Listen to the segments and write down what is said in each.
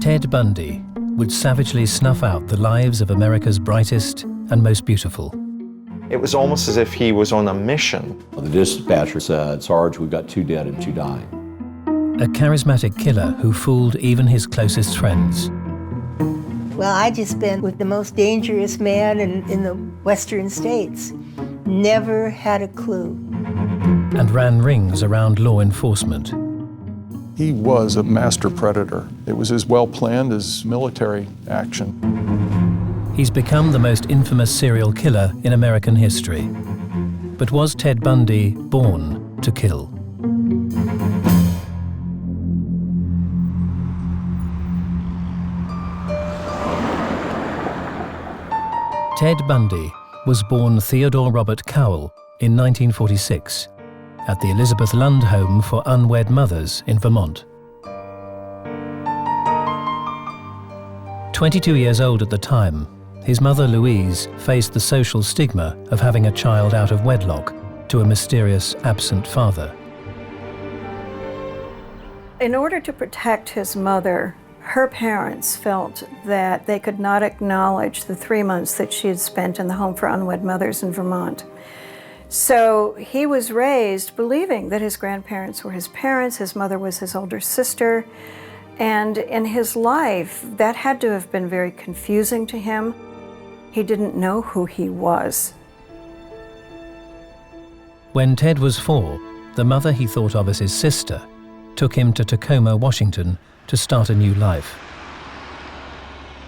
Ted Bundy would savagely snuff out the lives of America's brightest and most beautiful. It was almost as if he was on a mission. The dispatcher said, "Sarge, we've got 2 dead and 2 dying." A charismatic killer who fooled even his closest friends. Well, I just been with the most dangerous man in the western states. Never had a clue. And ran rings around law enforcement. He was a master predator. It was as well planned as military action. He's become the most infamous serial killer in American history. But was Ted Bundy born to kill? Ted Bundy was born Theodore Robert Cowell in 1946 at the Elizabeth Lund Home for Unwed Mothers in Vermont. 22 years old at the time, his mother Louise faced the social stigma of having a child out of wedlock to a mysterious absent father. In order to protect his mother, her parents felt that they could not acknowledge the 3 months that she had spent in the Home for Unwed Mothers in Vermont. So he was raised believing that his grandparents were his parents, his mother was his older sister, and in his life, that had to have been very confusing to him. He didn't know who he was. When Ted was 4, the mother he thought of as his sister took him to Tacoma, Washington, to start a new life.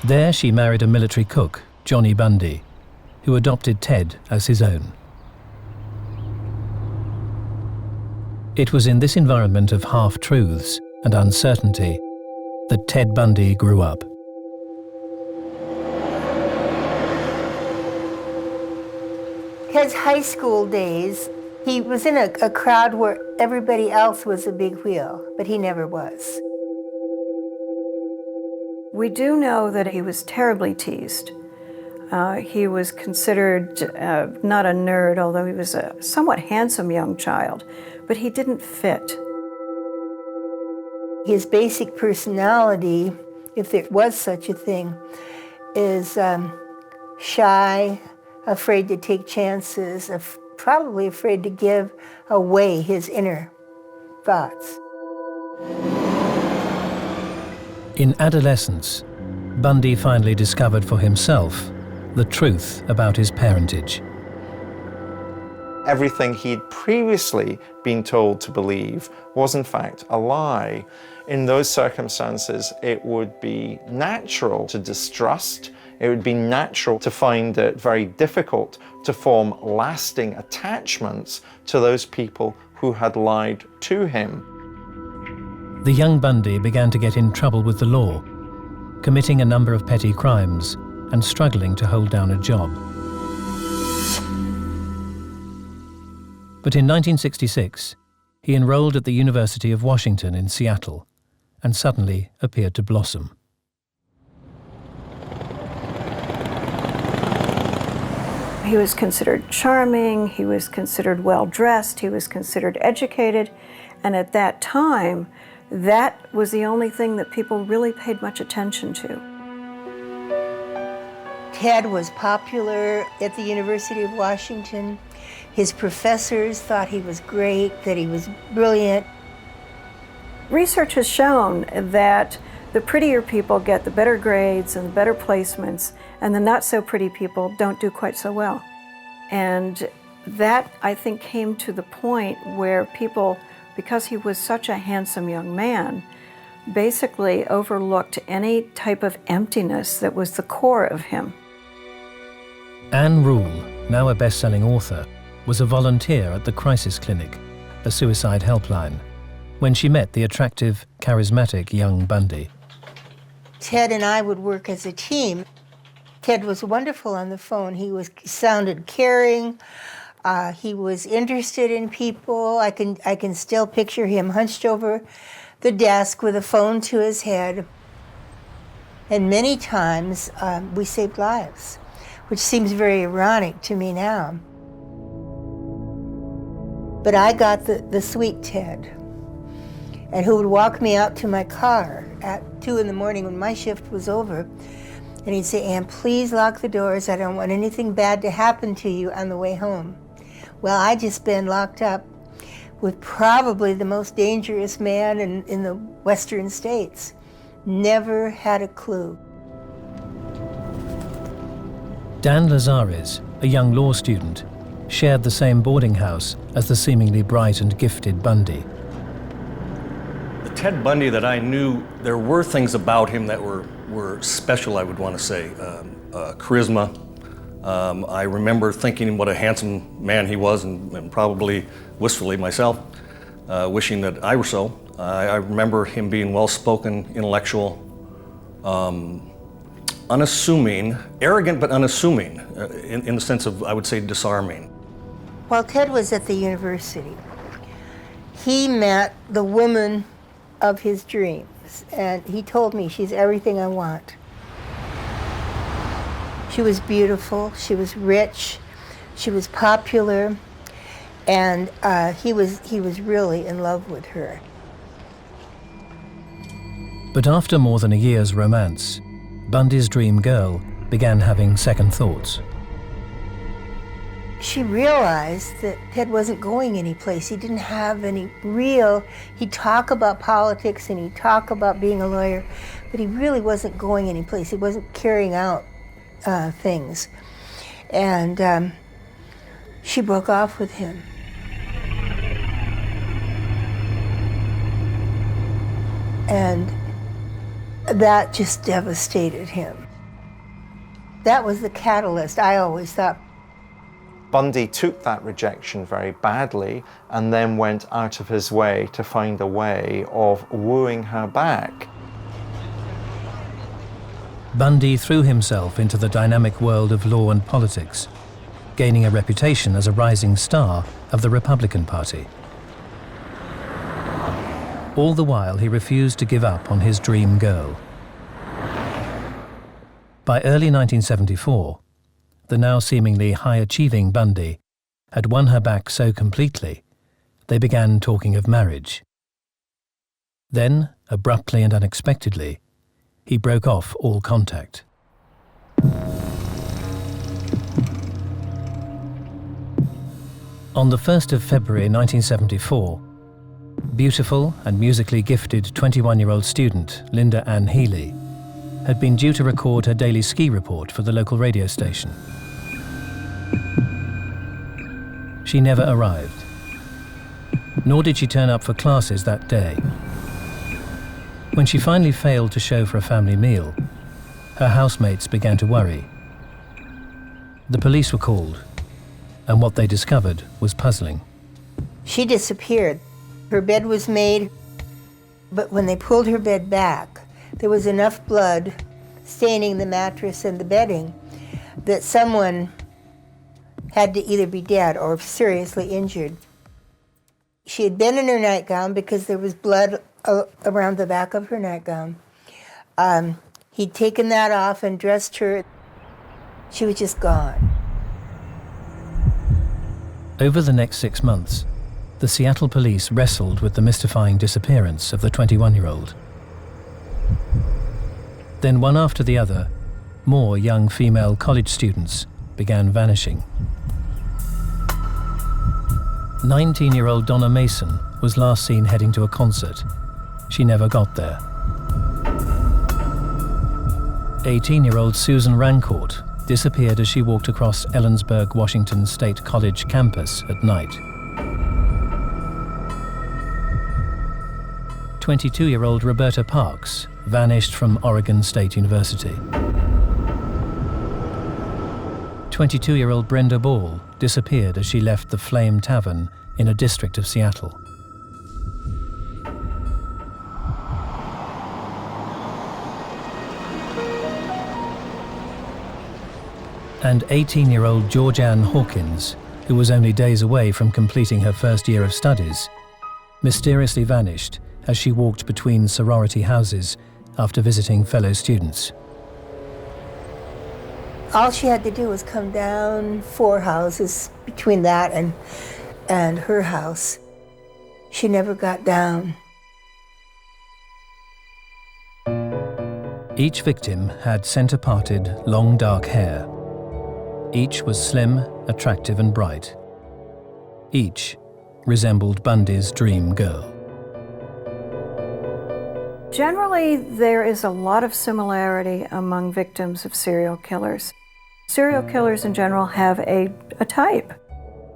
There she married a military cook, Johnny Bundy, who adopted Ted as his own. It was in this environment of half-truths and uncertainty that Ted Bundy grew up. Ted's high school days, he was in a crowd where everybody else was a big wheel, but he never was. We do know that he was terribly teased. He was considered not a nerd, although he was a somewhat handsome young child, but he didn't fit. His basic personality, if there was such a thing, is shy, afraid to take chances, probably afraid to give away his inner thoughts. In adolescence, Bundy finally discovered for himself the truth about his parentage. Everything he'd previously been told to believe was in fact a lie. In those circumstances, it would be natural to distrust. It would be natural to find it very difficult to form lasting attachments to those people who had lied to him. The young Bundy began to get in trouble with the law, committing a number of petty crimes and struggling to hold down a job. But in 1966, he enrolled at the University of Washington in Seattle and suddenly appeared to blossom. He was considered charming, he was considered well-dressed, he was considered educated, and at that time, that was the only thing that people really paid much attention to. Ted was popular at the University of Washington. His professors thought he was great, that he was brilliant. Research has shown that the prettier people get the better grades and the better placements, and the not so pretty people don't do quite so well. And that, I think, came to the point where people, because he was such a handsome young man, basically overlooked any type of emptiness that was the core of him. Anne Rule, now a best-selling author, was a volunteer at the Crisis Clinic, a suicide helpline, when she met the attractive, charismatic young Bundy. Ted and I would work as a team. Ted was wonderful on the phone. He sounded caring. He was interested in people. I can still picture him hunched over the desk with a phone to his head. And many times we saved lives, which seems very ironic to me now. But I got the sweet Ted. and who would walk me out to my car at 2 in the morning when my shift was over. And he'd say, "Ann, please lock the doors. I don't want anything bad to happen to you on the way home." Well, I'd just been locked up with probably the most dangerous man in the Western States. Never had a clue. Dan Lazares, a young law student, shared the same boarding house as the seemingly bright and gifted Bundy. The Ted Bundy that I knew, there were things about him that were special, I would want to say. Charisma. I remember thinking what a handsome man he was, and probably wistfully myself, wishing that I were so. I remember him being well-spoken, intellectual, unassuming, arrogant but unassuming, in the sense of, I would say, disarming. While Ted was at the university, he met the woman of his dreams, and he told me, "She's everything I want." She was beautiful, she was rich, she was popular, and he was really in love with her. But after more than a year's romance, Bundy's dream girl began having second thoughts. She realized that Ted wasn't going anyplace. He didn't have any real, he'd talk about politics and he'd talk about being a lawyer, but he really wasn't going anyplace. He wasn't carrying out things. And she broke off with him. And that just devastated him. That was the catalyst, I always thought. Bundy took that rejection very badly and then went out of his way to find a way of wooing her back. Bundy threw himself into the dynamic world of law and politics, gaining a reputation as a rising star of the Republican Party. All the while, he refused to give up on his dream girl. By early 1974, the now seemingly high-achieving Bundy had won her back so completely, they began talking of marriage. Then, abruptly and unexpectedly, he broke off all contact. On the 1st of February 1974, beautiful and musically gifted 21-year-old student Linda Ann Healy had been due to record her daily ski report for the local radio station. She never arrived, nor did she turn up for classes that day. When she finally failed to show for a family meal, her housemates began to worry. The police were called, and what they discovered was puzzling. She disappeared. Her bed was made, but when they pulled her bed back, there was enough blood staining the mattress and the bedding that someone had to either be dead or seriously injured. She had been in her nightgown because there was blood around the back of her nightgown. He'd taken that off and dressed her. She was just gone. Over the next 6 months, the Seattle police wrestled with the mystifying disappearance of the 21-year-old. Then one after the other, more young female college students began vanishing. 19-year-old Donna Mason was last seen heading to a concert. She never got there. 18-year-old Susan Rancourt disappeared as she walked across Ellensburg, Washington State College campus at night. 22-year-old Roberta Parks vanished from Oregon State University. 22-year-old Brenda Ball disappeared as she left the Flame Tavern in a district of Seattle. And 18-year-old Georgianne Hawkins, who was only days away from completing her first year of studies, mysteriously vanished as she walked between sorority houses after visiting fellow students. All she had to do was come down 4 houses between that and her house. She never got down. Each victim had centre-parted, long dark hair. Each was slim, attractive and bright. Each resembled Bundy's dream girl. Generally, there is a lot of similarity among victims of serial killers. Serial killers in general have a type.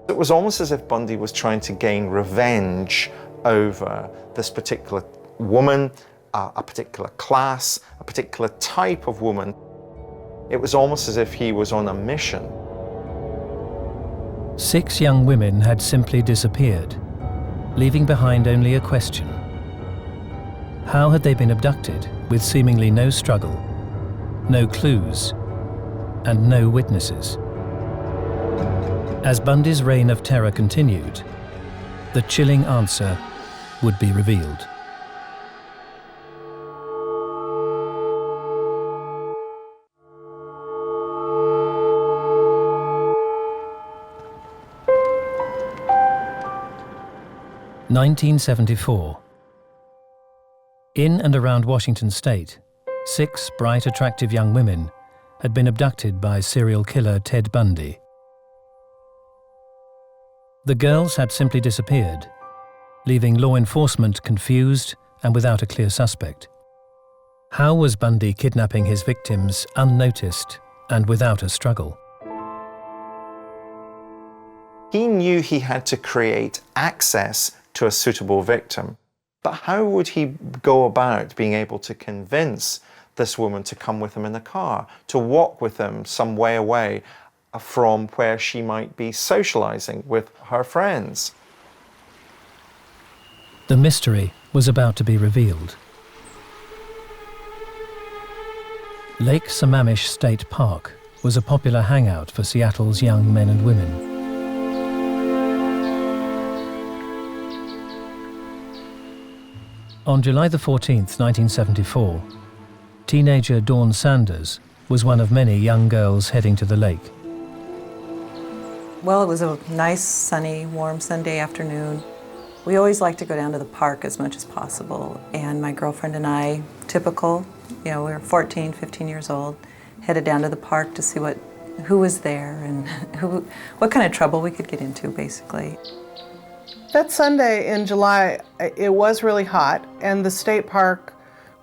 It was almost as if Bundy was trying to gain revenge over this particular woman, a particular class, a particular type of woman. It was almost as if he was on a mission. 6 young women had simply disappeared, leaving behind only a question. How had they been abducted with seemingly no struggle, no clues, and no witnesses? As Bundy's reign of terror continued, the chilling answer would be revealed. (1974). In and around Washington state, 6 bright, attractive young women had been abducted by serial killer Ted Bundy. The girls had simply disappeared, leaving law enforcement confused and without a clear suspect. How was Bundy kidnapping his victims unnoticed and without a struggle? He knew he had to create access to a suitable victim. But how would he go about being able to convince this woman to come with him in a car, to walk with him some way away from where she might be socializing with her friends? The mystery was about to be revealed. Lake Sammamish State Park was a popular hangout for Seattle's young men and women. On July the 14th, 1974, teenager Dawn Sanders was one of many young girls heading to the lake. Well, it was a nice, sunny, warm Sunday afternoon. We always like to go down to the park as much as possible, and my girlfriend and I, typical, we were 14, 15 years old, headed down to the park to see who was there and what kind of trouble we could get into, basically. That Sunday in July, it was really hot, and the state park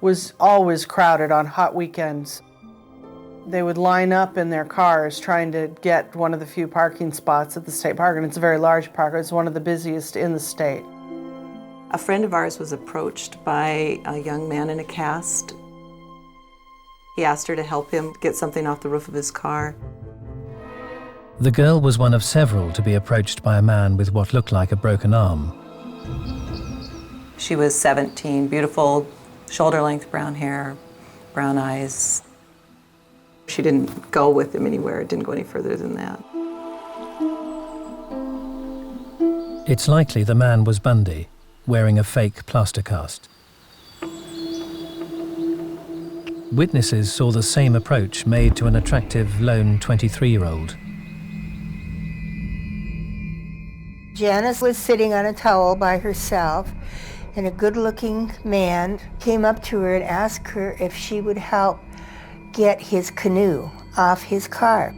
was always crowded on hot weekends. They would line up in their cars trying to get one of the few parking spots at the state park, and it's a very large park. It's one of the busiest in the state. A friend of ours was approached by a young man in a cast. He asked her to help him get something off the roof of his car. The girl was one of several to be approached by a man with what looked like a broken arm. She was 17, beautiful, shoulder-length brown hair, brown eyes. She didn't go with him anywhere, didn't go any further than that. It's likely the man was Bundy, wearing a fake plaster cast. Witnesses saw the same approach made to an attractive lone 23-year-old. Janice was sitting on a towel by herself, and a good-looking man came up to her and asked her if she would help get his canoe off his car.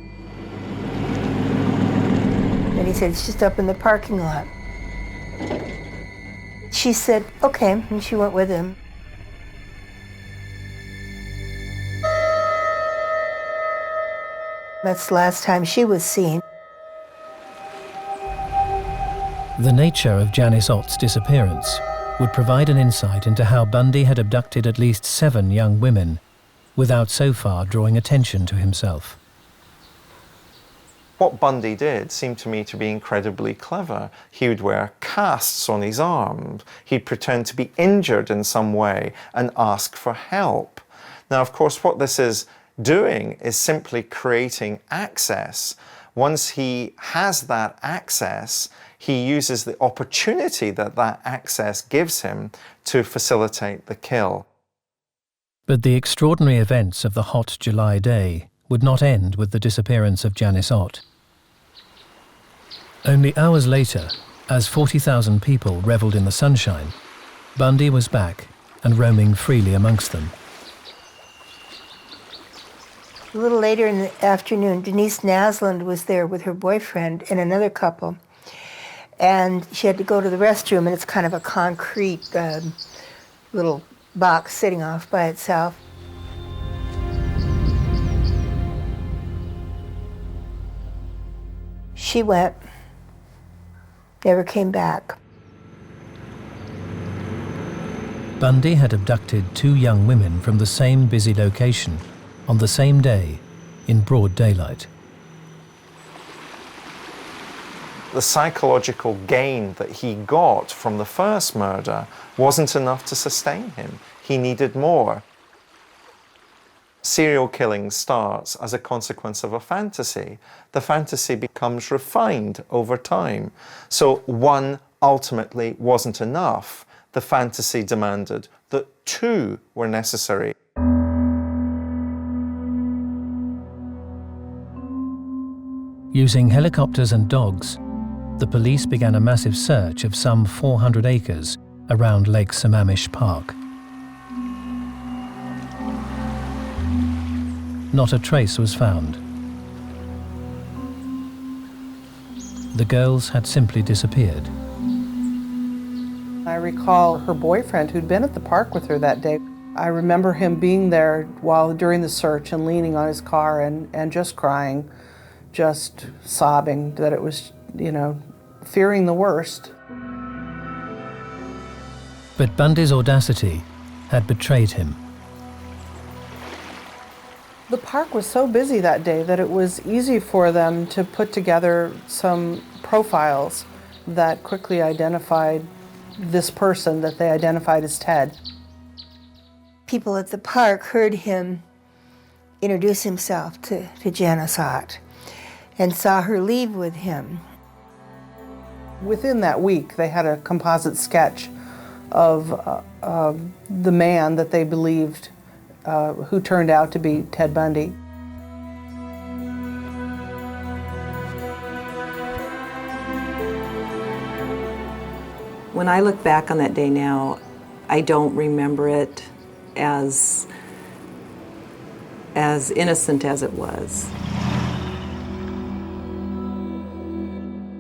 And he said, "It's just up in the parking lot." She said, "Okay," and she went with him. That's the last time she was seen. The nature of Janice Ott's disappearance would provide an insight into how Bundy had abducted at least 7 young women without so far drawing attention to himself. What Bundy did seemed to me to be incredibly clever. He would wear casts on his arms. He'd pretend to be injured in some way and ask for help. Now, of course, what this is doing is simply creating access. Once he has that access, he uses the opportunity that that access gives him to facilitate the kill. But the extraordinary events of the hot July day would not end with the disappearance of Janice Ott. Only hours later, as 40,000 people revelled in the sunshine, Bundy was back and roaming freely amongst them. A little later in the afternoon, Denise Naslund was there with her boyfriend and another couple. And she had to go to the restroom, and it's kind of a concrete little box sitting off by itself. She went, never came back. Bundy had abducted 2 young women from the same busy location on the same day in broad daylight. The psychological gain that he got from the first murder wasn't enough to sustain him. He needed more. Serial killing starts as a consequence of a fantasy. The fantasy becomes refined over time. So one ultimately wasn't enough. The fantasy demanded that 2 were necessary. Using helicopters and dogs, the police began a massive search of some 400 acres around Lake Sammamish Park. Not a trace was found. The girls had simply disappeared. I recall her boyfriend who'd been at the park with her that day. I remember him being there during the search and leaning on his car and just crying, just sobbing that it was, fearing the worst. But Bundy's audacity had betrayed him. The park was so busy that day that it was easy for them to put together some profiles that quickly identified this person that they identified as Ted. People at the park heard him introduce himself to Janice Ott and saw her leave with him. Within that week, they had a composite sketch of the man that they believed who turned out to be Ted Bundy. When I look back on that day now, I don't remember it as innocent as it was.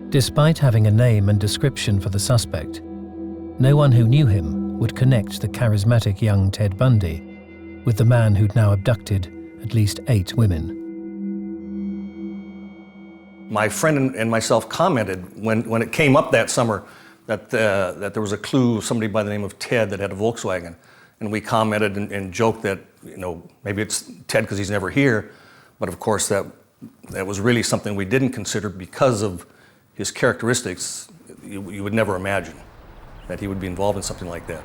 Despite having a name and description for the suspect, no one who knew him would connect the charismatic young Ted Bundy with the man who'd now abducted at least 8 women. My friend and myself commented when it came up that summer that there was a clue, somebody by the name of Ted that had a Volkswagen. And we commented and joked that, maybe it's Ted because he's never here. But of course, that was really something we didn't consider because of his characteristics. You would never imagine that he would be involved in something like that.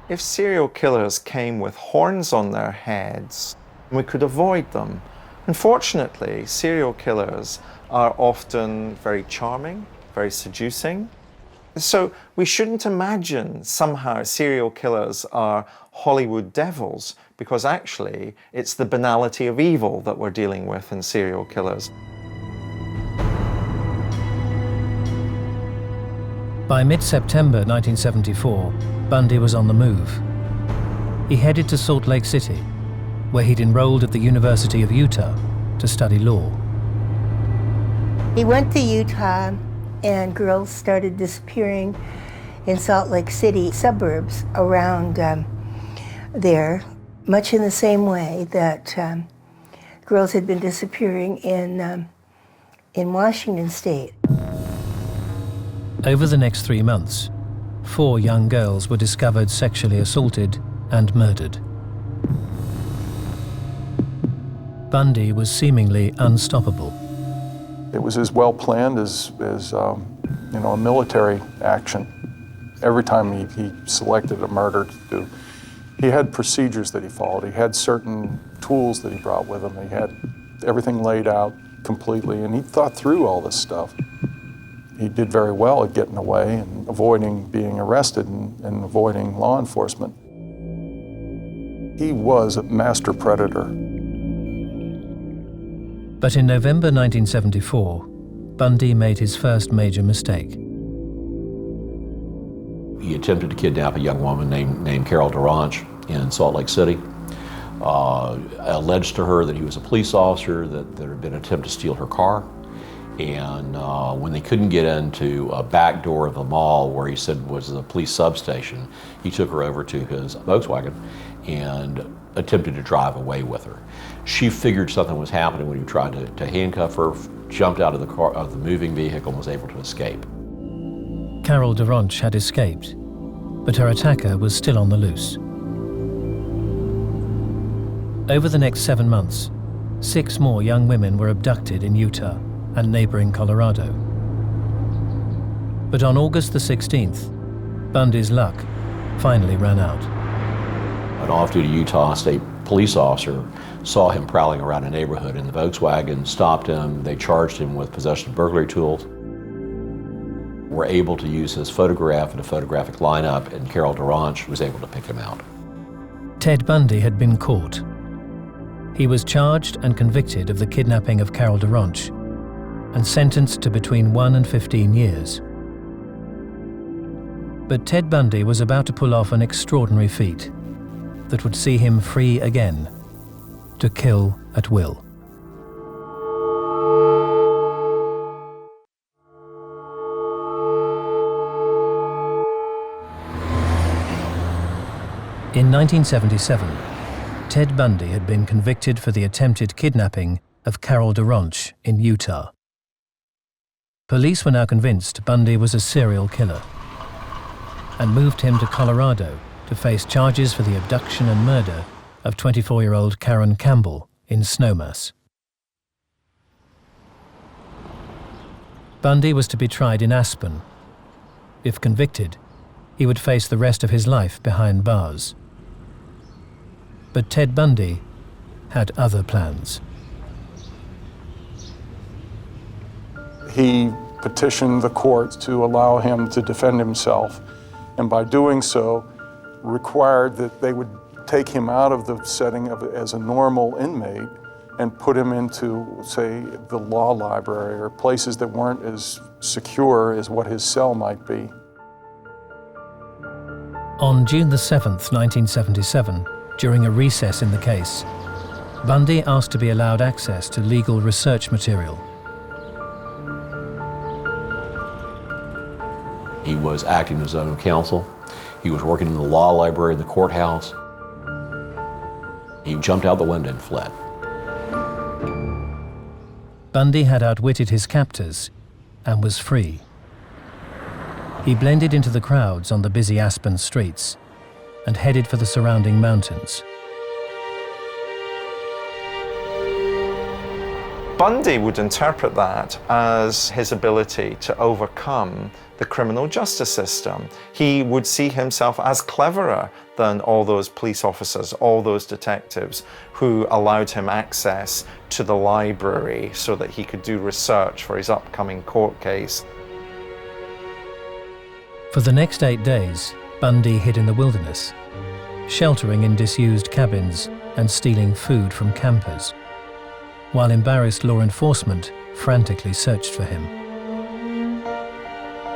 If serial killers came with horns on their heads, we could avoid them. Unfortunately, serial killers are often very charming, very seducing. So we shouldn't imagine somehow serial killers are Hollywood devils, because actually it's the banality of evil that we're dealing with in serial killers. By mid-September 1974, Bundy was on the move. He headed to Salt Lake City, where he'd enrolled at the University of Utah to study law. He went to Utah, and girls started disappearing in Salt Lake City suburbs around there, much in the same way that girls had been disappearing in Washington State. Over the next 3 months, 4 young girls were discovered sexually assaulted and murdered. Bundy was seemingly unstoppable. It was as well planned as a military action. Every time he selected a murder to do, he had procedures that he followed. He had certain tools that he brought with him. He had everything laid out completely, and he thought through all this stuff. He did very well at getting away and avoiding being arrested and avoiding law enforcement. He was a master predator. But in November 1974, Bundy made his first major mistake. He attempted to kidnap a young woman named Carol Durant in Salt Lake City. alleged to her that he was a police officer, that there had been an attempt to steal her car. And when they couldn't get into a back door of the mall where he said was the police substation, he took her over to his Volkswagen and attempted to drive away with her. She figured something was happening when he tried to handcuff her, jumped out of the car, of the moving vehicle, and was able to escape. Carol Duranch had escaped, but her attacker was still on the loose. Over the next 7 months, 6 more young women were abducted in Utah and neighboring Colorado. But on August the 16th, Bundy's luck finally ran out. An off-duty Utah State police officer saw him prowling around a neighborhood in the Volkswagen, stopped him. They charged him with possession of burglary tools. Were able to use his photograph in a photographic lineup, and Carol Duranch was able to pick him out. Ted Bundy had been caught. He was charged and convicted of the kidnapping of Carol Duranch and sentenced to between 1 and 15 years. But Ted Bundy was about to pull off an extraordinary feat that would see him free again, to kill at will. In 1977, Ted Bundy had been convicted for the attempted kidnapping of Carol Duranch in Utah. Police were now convinced Bundy was a serial killer and moved him to Colorado to face charges for the abduction and murder of 24-year-old Karen Campbell in Snowmass. Bundy was to be tried in Aspen. If convicted, he would face the rest of his life behind bars. But Ted Bundy had other plans. He petitioned the courts to allow him to defend himself, and by doing so, required that they would take him out of the setting of as a normal inmate and put him into, say, the law library or places that weren't as secure as what his cell might be. On June the 7th, 1977, during a recess in the case, Bundy asked to be allowed access to legal research material. He was acting as his own counsel. He was working in the law library in the courthouse. He jumped out the window and fled. Bundy had outwitted his captors and was free. He blended into the crowds on the busy Aspen streets and headed for the surrounding mountains. Bundy would interpret that as his ability to overcome the criminal justice system. He would see himself as cleverer than all those police officers, all those detectives who allowed him access to the library so that he could do research for his upcoming court case. For the next 8 days, Bundy hid in the wilderness, sheltering in disused cabins and stealing food from campers, while embarrassed law enforcement frantically searched for him.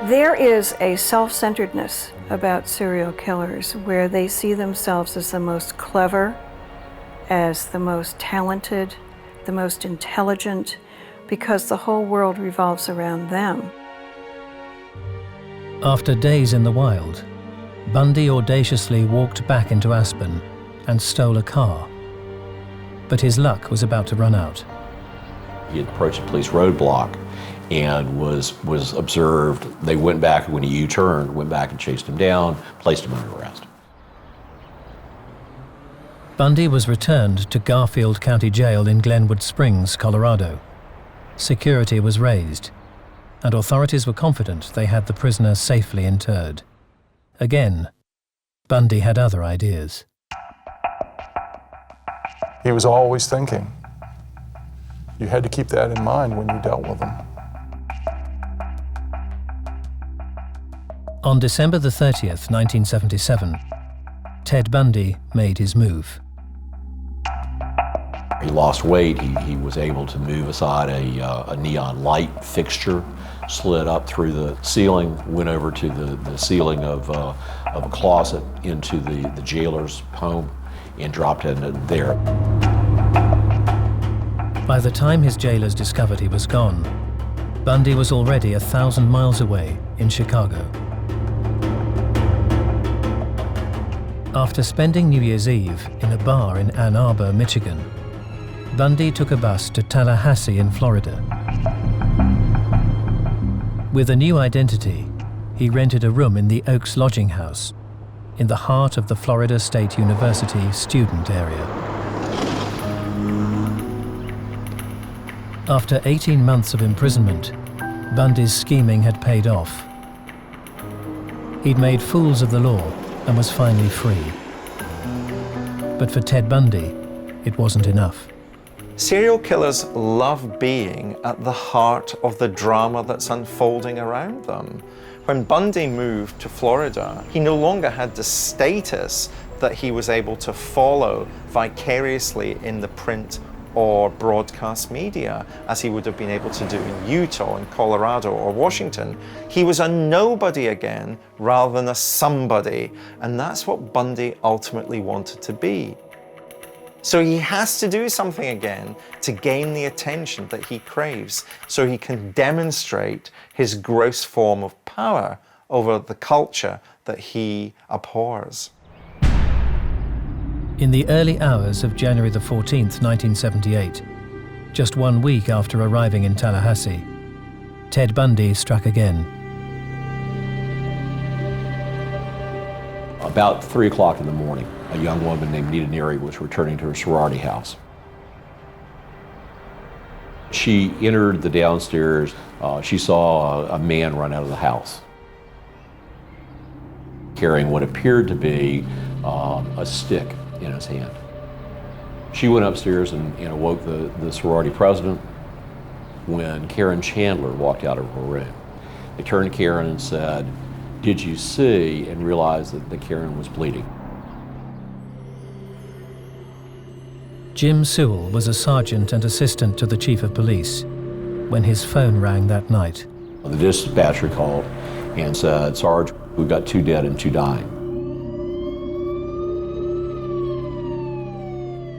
There is a self-centeredness about serial killers where they see themselves as the most clever, as the most talented, the most intelligent, because the whole world revolves around them. After days in the wild, Bundy audaciously walked back into Aspen and stole a car. But his luck was about to run out. He had approached a police roadblock and was observed. They went back, when he U-turned, went back and chased him down, placed him under arrest. Bundy was returned to Garfield County Jail in Glenwood Springs, Colorado. Security was raised, and authorities were confident they had the prisoner safely interred. Again, Bundy had other ideas. He was always thinking. You had to keep that in mind when you dealt with him. On December the 30th, 1977, Ted Bundy made his move. He lost weight. He was able to move aside a neon light fixture, slid up through the ceiling, went over to the ceiling of a closet into the jailer's home, and dropped in there. By the time his jailers discovered he was gone, Bundy was already 1,000 miles away in Chicago. After spending New Year's Eve in a bar in Ann Arbor, Michigan, Bundy took a bus to Tallahassee in Florida. With a new identity, he rented a room in the Oaks Lodging House, in the heart of the Florida State University student area. After 18 months of imprisonment, Bundy's scheming had paid off. He'd made fools of the law and was finally free. But for Ted Bundy, it wasn't enough. Serial killers love being at the heart of the drama that's unfolding around them. When Bundy moved to Florida, he no longer had the status that he was able to follow vicariously in the print or broadcast media, as he would have been able to do in Utah, in Colorado, or Washington. He was a nobody again, rather than a somebody, and that's what Bundy ultimately wanted to be. So he has to do something again to gain the attention that he craves, so he can demonstrate his gross form of power over the culture that he abhors. In the early hours of January the 14th, 1978, just 1 week after arriving in Tallahassee, Ted Bundy struck again. About 3 o'clock in the morning, a young woman named Nita Neary was returning to her sorority house. She entered the downstairs. She saw a man run out of the house, carrying what appeared to be a stick in his hand. She went upstairs and awoke the sorority president when Karen Chandler walked out of her room. They turned to Karen and said, "Did you see?" and realized that Karen was bleeding. Jim Sewell was a sergeant and assistant to the chief of police when his phone rang that night. The dispatcher called and said, "Sarge, we've got 2 dead and 2 dying."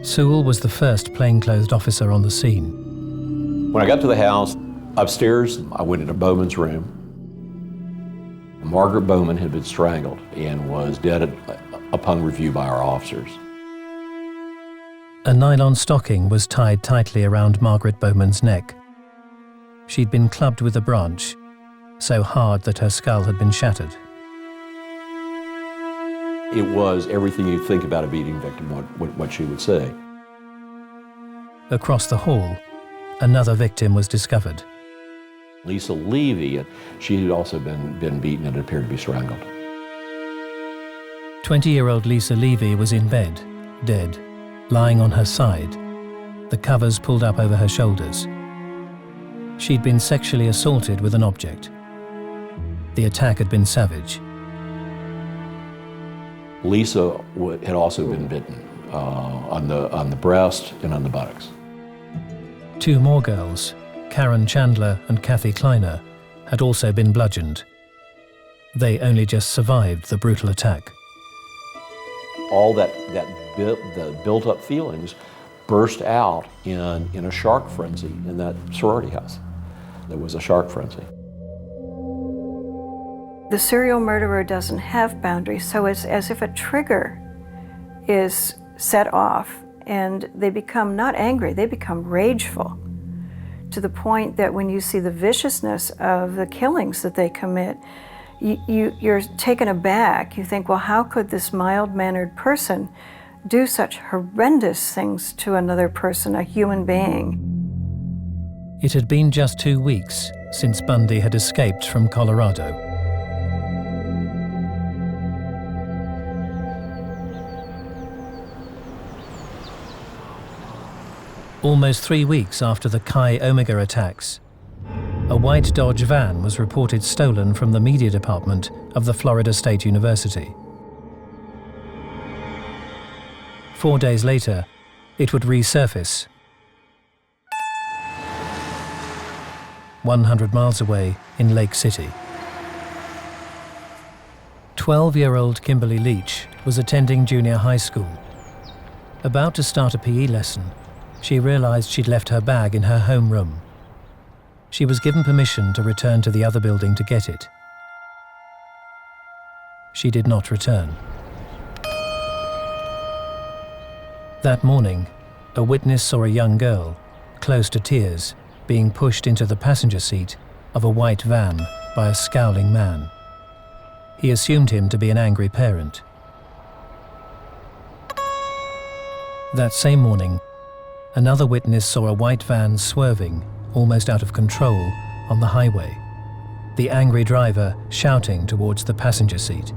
Sewell was the first plainclothed officer on the scene. When I got to the house, upstairs, I went into Bowman's room. Margaret Bowman had been strangled and was dead upon review by our officers. A nylon stocking was tied tightly around Margaret Bowman's neck. She'd been clubbed with a branch, so hard that her skull had been shattered. It was everything you think about a beating victim, what she would say. Across the hall, another victim was discovered. Lisa Levy, she had also been beaten and appeared to be strangled. 20-year-old Lisa Levy was in bed, dead, lying on her side, the covers pulled up over her shoulders. She'd been sexually assaulted with an object. The attack had been savage. Lisa had also been bitten on the breast and on the buttocks. 2 more girls, Karen Chandler and Kathy Kleiner, had also been bludgeoned. They only just survived the brutal attack. All the built-up feelings burst out in a shark frenzy in that sorority house. There was a shark frenzy. The serial murderer doesn't have boundaries, so it's as if a trigger is set off and they become not angry, they become rageful, to the point that when you see the viciousness of the killings that they commit, you're taken aback. You think, well, how could this mild-mannered person do such horrendous things to another person, a human being? It had been just 2 weeks since Bundy had escaped from Colorado. Almost 3 weeks after the Chi Omega attacks, a white Dodge van was reported stolen from the media department of the Florida State University. 4 days later, it would resurface 100 miles away in Lake City. 12-year-old Kimberly Leach was attending junior high school. About to start a PE lesson, she realized she'd left her bag in her home room. She was given permission to return to the other building to get it. She did not return. That morning, a witness saw a young girl, close to tears, being pushed into the passenger seat of a white van by a scowling man. He assumed him to be an angry parent. That same morning, another witness saw a white van swerving, almost out of control, on the highway, the angry driver shouting towards the passenger seat.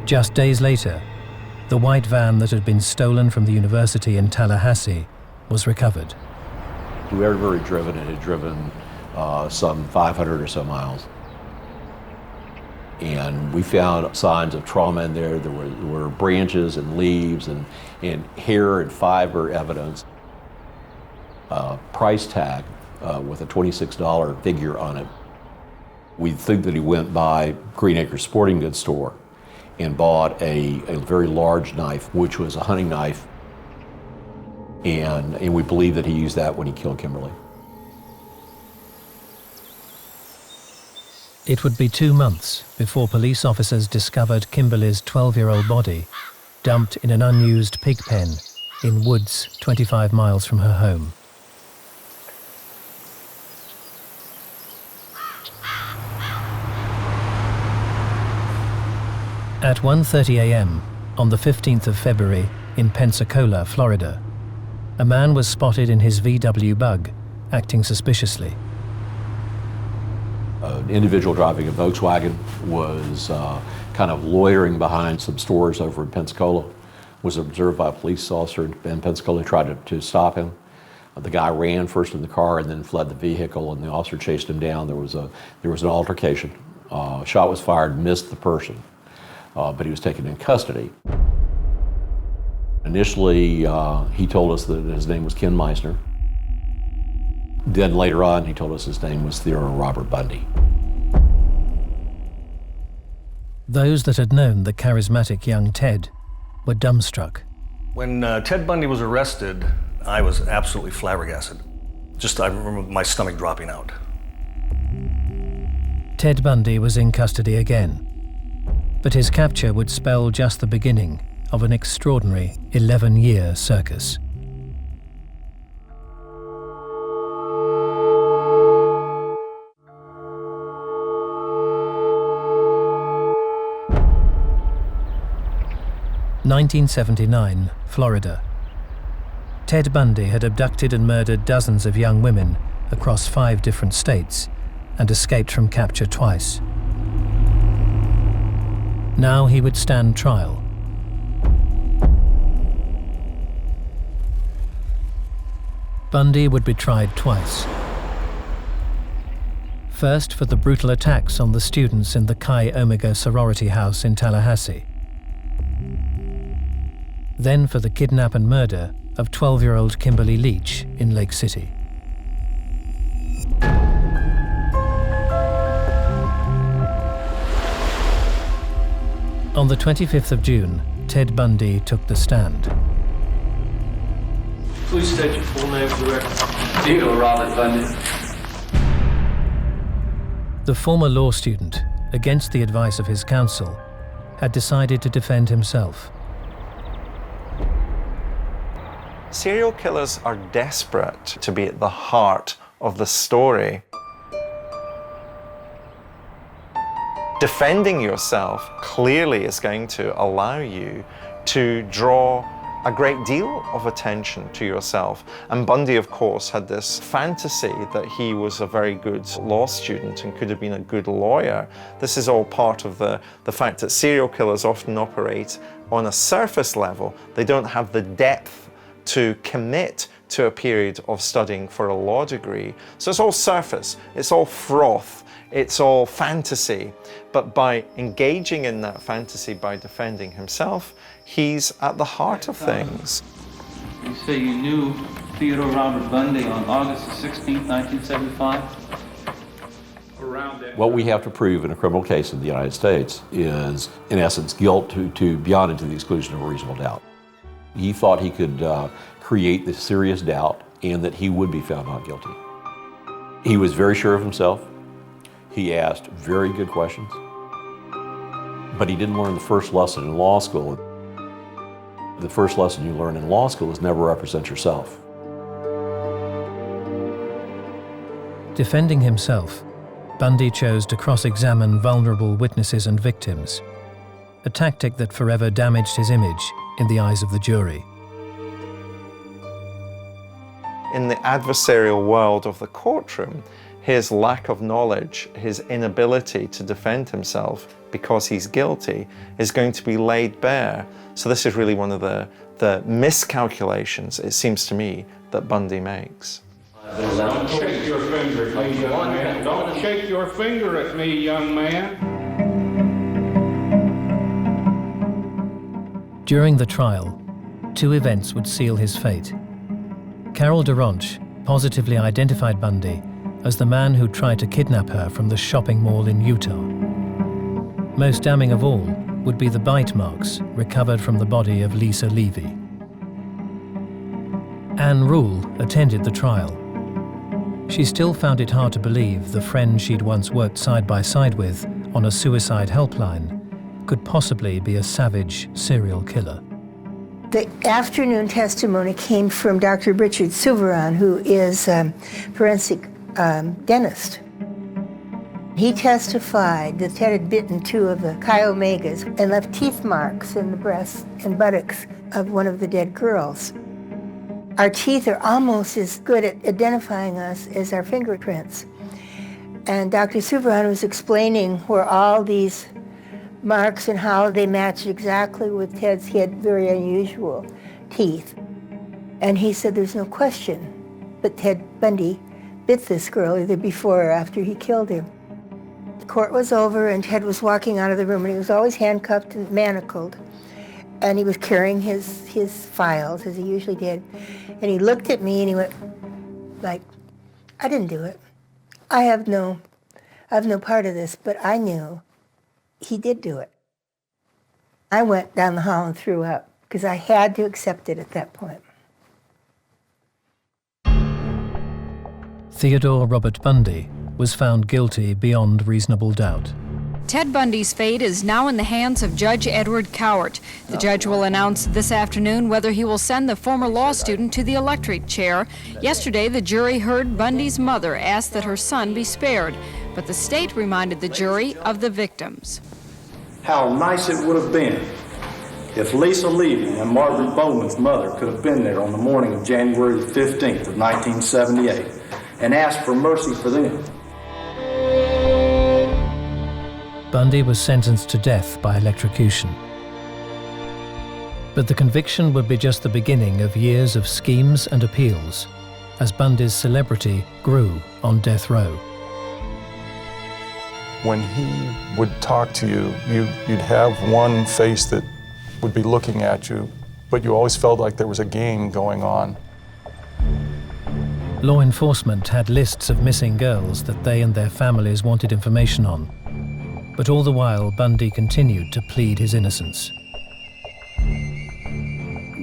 Just days later, the white van that had been stolen from the university in Tallahassee was recovered. Whoever had driven it had driven some 500 or so miles. And we found signs of trauma in there. There were branches and leaves and hair and fiber evidence. A price tag with a $26 figure on it. We think that he went by Green Acres Sporting Goods store and bought a very large knife, which was a hunting knife. And we believe that he used that when he killed Kimberly. It would be 2 months before police officers discovered Kimberly's 12-year-old body dumped in an unused pig pen in woods 25 miles from her home. At 1:30 a.m. on the 15th of February in Pensacola, Florida, a man was spotted in his VW Bug, acting suspiciously. An individual driving a Volkswagen was kind of loitering behind some stores over in Pensacola, was observed by a police officer in Pensacola, tried to stop him. The guy ran first in the car and then fled the vehicle, and the officer chased him down. There was an altercation. A shot was fired, missed the person, but he was taken in custody. Initially, he told us that his name was Ken Meisner. Then later on, he told us his name was Theodore Robert Bundy. Those that had known the charismatic young Ted were dumbstruck. When Ted Bundy was arrested, I was absolutely flabbergasted. I remember my stomach dropping out. Ted Bundy was in custody again, but his capture would spell just the beginning of an extraordinary 11-year circus. (1979), Florida. Ted Bundy had abducted and murdered dozens of young women across 5 different states and escaped from capture twice. Now he would stand trial. Bundy would be tried twice. First for the brutal attacks on the students in the Chi Omega sorority house in Tallahassee. Then for the kidnap and murder of 12-year-old Kimberly Leach in Lake City. On the 25th of June, Ted Bundy took the stand. Please state your full name for the record. Theodore Robert Bundy. The former law student, against the advice of his counsel, had decided to defend himself. Serial killers are desperate to be at the heart of the story. Defending yourself clearly is going to allow you to draw a great deal of attention to yourself. And Bundy, of course, had this fantasy that he was a very good law student and could have been a good lawyer. This is all part of the fact that serial killers often operate on a surface level. They don't have the depth to commit to a period of studying for a law degree. So it's all surface, it's all froth, it's all fantasy. But by engaging in that fantasy, by defending himself, he's at the heart of things. You say you knew Theodore Robert Bundy on August 16, 1975? What we have to prove in a criminal case in the United States is, in essence, guilt to beyond and to the exclusion of a reasonable doubt. He thought he could create this serious doubt and that he would be found not guilty. He was very sure of himself. He asked very good questions. But he didn't learn the first lesson in law school. The first lesson you learn in law school is never represent yourself. Defending himself, Bundy chose to cross-examine vulnerable witnesses and victims, a tactic that forever damaged his image in the eyes of the jury. In the adversarial world of the courtroom, his lack of knowledge, his inability to defend himself because he's guilty, is going to be laid bare. So this is really one of the miscalculations, it seems to me, that Bundy makes. Don't shake your finger at me, young man. Don't shake your finger at me, young man. During the trial, two events would seal his fate. Carol Durant positively identified Bundy as the man who tried to kidnap her from the shopping mall in Utah. Most damning of all would be the bite marks recovered from the body of Lisa Levy. Anne Rule attended the trial. She still found it hard to believe the friend she'd once worked side by side with on a suicide helpline could possibly be a savage serial killer. The afternoon testimony came from Dr. Richard Souveron, who is a forensic dentist. He testified that Ted had bitten two of the Chi Omegas and left teeth marks in the breasts and buttocks of one of the dead girls. Our teeth are almost as good at identifying us as our fingerprints. And Dr. Souveron was explaining where all these marks and how they matched exactly with Ted's. He had very unusual teeth. And he said there's no question but Ted Bundy bit this girl either before or after he killed him. The court was over and Ted was walking out of the room, and he was always handcuffed and manacled. And he was carrying his files, as he usually did. And he looked at me and he went, like, I didn't do it. I have no part of this, but I knew he did do it. I went down the hall and threw up because I had to accept it at that point. Theodore Robert Bundy was found guilty beyond reasonable doubt. Ted Bundy's fate is now in the hands of Judge Edward Cowart. The judge will announce this afternoon whether he will send the former law student to the electric chair. Yesterday, the jury heard Bundy's mother ask that her son be spared, but the state reminded the jury of the victims. How nice it would have been if Lisa Levy and Margaret Bowman's mother could have been there on the morning of January 15th of 1978 and asked for mercy for them. Bundy was sentenced to death by electrocution. But the conviction would be just the beginning of years of schemes and appeals as Bundy's celebrity grew on death row. When he would talk to you, you'd have one face that would be looking at you, but you always felt like there was a game going on. Law enforcement had lists of missing girls that they and their families wanted information on. But all the while, Bundy continued to plead his innocence.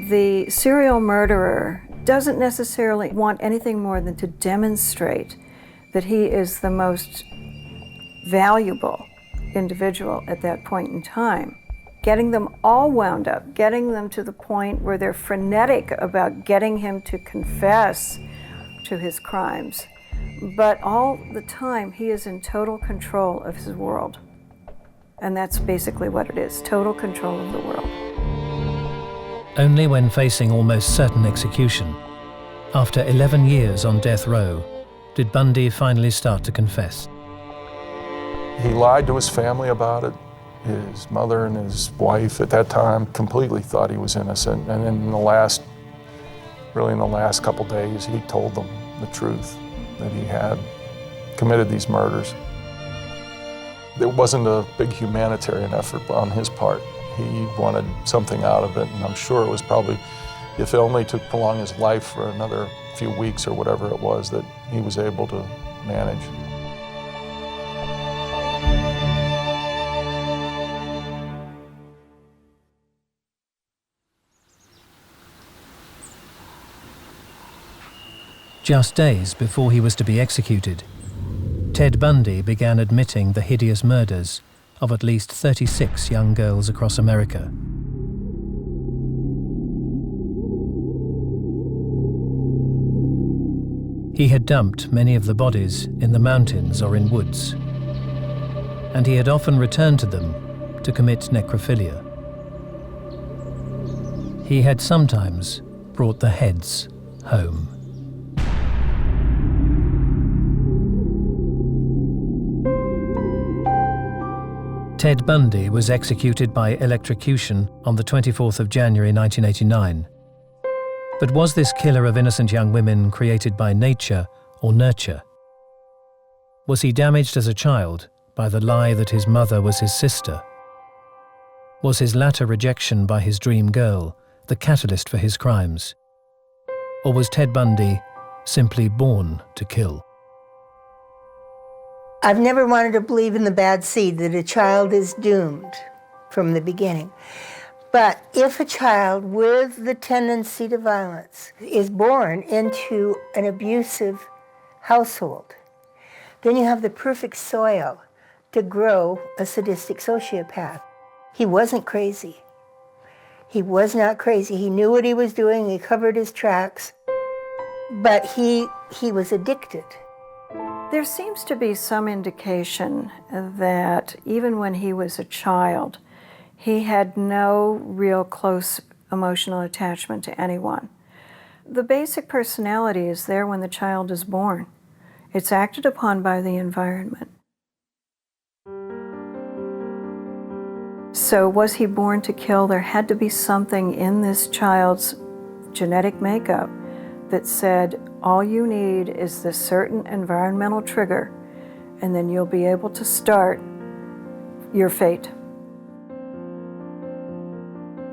The serial murderer doesn't necessarily want anything more than to demonstrate that he is the most valuable individual at that point in time. Getting them all wound up, getting them to the point where they're frenetic about getting him to confess to his crimes. But all the time, he is in total control of his world. And that's basically what it is, total control of the world. Only when facing almost certain execution, after 11 years on death row, did Bundy finally start to confess. He lied to his family about it. His mother and his wife at that time completely thought he was innocent. And in the last couple days, he told them the truth, that he had committed these murders. It wasn't a big humanitarian effort on his part. He wanted something out of it, and I'm sure it was probably, if it only took prolong his life for another few weeks or whatever it was, that he was able to manage. Just days before he was to be executed, Ted Bundy began admitting the hideous murders of at least 36 young girls across America. He had dumped many of the bodies in the mountains or in woods, and he had often returned to them to commit necrophilia. He had sometimes brought the heads home. Ted Bundy was executed by electrocution on the 24th of January 1989. But was this killer of innocent young women created by nature or nurture? Was he damaged as a child by the lie that his mother was his sister? Was his latter rejection by his dream girl the catalyst for his crimes? Or was Ted Bundy simply born to kill? I've never wanted to believe in the bad seed, that a child is doomed from the beginning. But if a child with the tendency to violence is born into an abusive household, then you have the perfect soil to grow a sadistic sociopath. He wasn't crazy. He was not crazy. He knew what he was doing. He covered his tracks. But he was addicted. There seems to be some indication that even when he was a child, he had no real close emotional attachment to anyone. The basic personality is there when the child is born. It's acted upon by the environment. So was he born to kill? There had to be something in this child's genetic makeup that said, all you need is this certain environmental trigger, and then you'll be able to start your fate.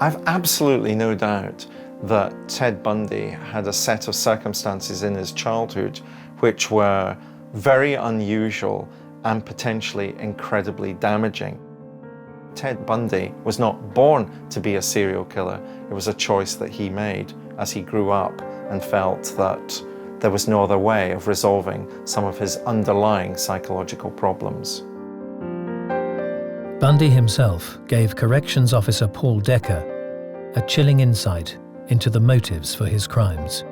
I've absolutely no doubt that Ted Bundy had a set of circumstances in his childhood which were very unusual and potentially incredibly damaging. Ted Bundy was not born to be a serial killer. It was a choice that he made as he grew up and felt that there was no other way of resolving some of his underlying psychological problems. Bundy himself gave Corrections Officer Paul Decker a chilling insight into the motives for his crimes.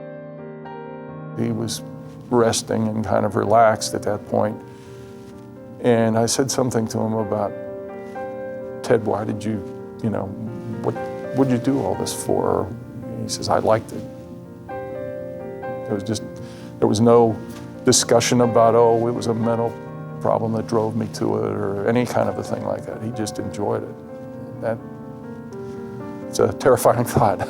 He was resting and kind of relaxed at that point. And I said something to him about, Ted, why did you what'd you do all this for? He says, I liked it. There was no discussion about, oh, it was a mental problem that drove me to it or any kind of a thing like that. He just enjoyed it. It's a terrifying thought.